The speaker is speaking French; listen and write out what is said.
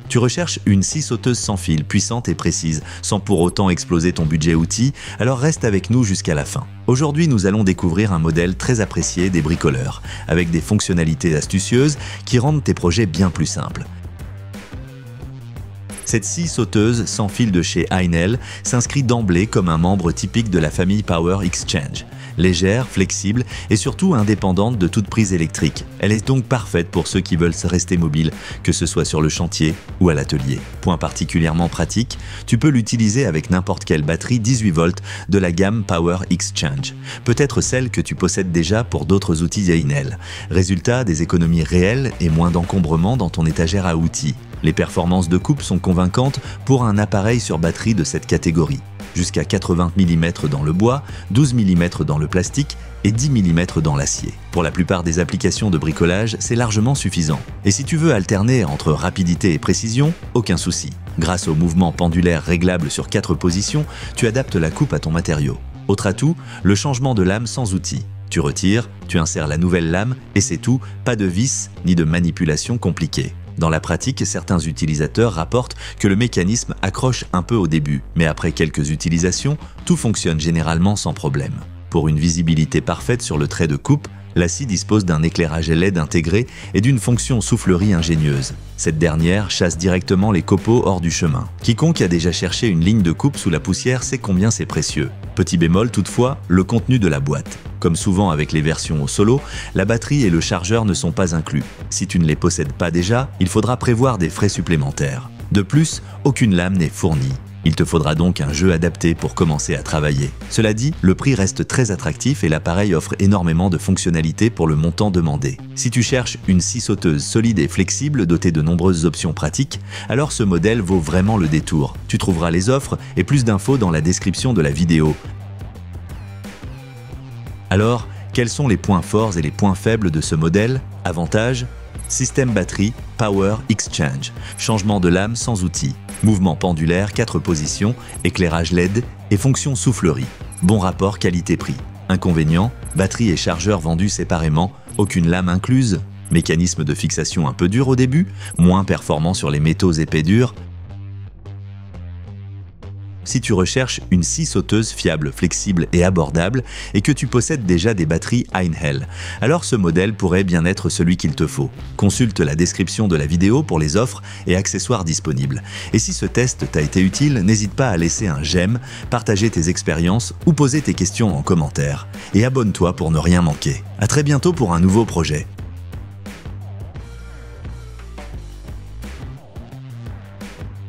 Tu recherches une scie sauteuse sans fil, puissante et précise, sans pour autant exploser ton budget outils, alors reste avec nous jusqu'à la fin. Aujourd'hui, nous allons découvrir un modèle très apprécié des bricoleurs, avec des fonctionnalités astucieuses qui rendent tes projets bien plus simples. Cette scie sauteuse sans fil de chez Einhell s'inscrit d'emblée comme un membre typique de la famille Power Exchange. Légère, flexible et surtout indépendante de toute prise électrique. Elle est donc parfaite pour ceux qui veulent rester mobiles, que ce soit sur le chantier ou à l'atelier. Point particulièrement pratique, tu peux l'utiliser avec n'importe quelle batterie 18 volts de la gamme Power Exchange. Peut-être celle que tu possèdes déjà pour d'autres outils Einhell. Résultat, des économies réelles et moins d'encombrement dans ton étagère à outils. Les performances de coupe sont convaincantes pour un appareil sur batterie de cette catégorie. Jusqu'à 80 mm dans le bois, 12 mm dans le plastique et 10 mm dans l'acier. Pour la plupart des applications de bricolage, c'est largement suffisant. Et si tu veux alterner entre rapidité et précision, aucun souci. Grâce au mouvement pendulaire réglable sur 4 positions, tu adaptes la coupe à ton matériau. Autre atout, le changement de lame sans outil. Tu retires, tu insères la nouvelle lame et c'est tout, pas de vis ni de manipulation compliquée. Dans la pratique, certains utilisateurs rapportent que le mécanisme accroche un peu au début, mais après quelques utilisations, tout fonctionne généralement sans problème. Pour une visibilité parfaite sur le trait de coupe, la scie dispose d'un éclairage LED intégré et d'une fonction soufflerie ingénieuse. Cette dernière chasse directement les copeaux hors du chemin. Quiconque a déjà cherché une ligne de coupe sous la poussière sait combien c'est précieux. Petit bémol toutefois, le contenu de la boîte. Comme souvent avec les versions au solo, la batterie et le chargeur ne sont pas inclus. Si tu ne les possèdes pas déjà, il faudra prévoir des frais supplémentaires. De plus, aucune lame n'est fournie. Il te faudra donc un jeu adapté pour commencer à travailler. Cela dit, le prix reste très attractif et l'appareil offre énormément de fonctionnalités pour le montant demandé. Si tu cherches une scie sauteuse solide et flexible dotée de nombreuses options pratiques, alors ce modèle vaut vraiment le détour. Tu trouveras les offres et plus d'infos dans la description de la vidéo. Alors, quels sont les points forts et les points faibles de ce modèle? Avantages: système batterie Power Exchange, changement de lame sans outil, mouvement pendulaire 4 positions, éclairage LED et fonction soufflerie. Bon rapport qualité-prix. Inconvénients: batterie et chargeur vendus séparément, aucune lame incluse, mécanisme de fixation un peu dur au début, moins performant sur les métaux épais durs. Si tu recherches une scie sauteuse fiable, flexible et abordable et que tu possèdes déjà des batteries Einhell, alors ce modèle pourrait bien être celui qu'il te faut. Consulte la description de la vidéo pour les offres et accessoires disponibles. Et si ce test t'a été utile, n'hésite pas à laisser un j'aime, partager tes expériences ou poser tes questions en commentaire. Et abonne-toi pour ne rien manquer. À très bientôt pour un nouveau projet.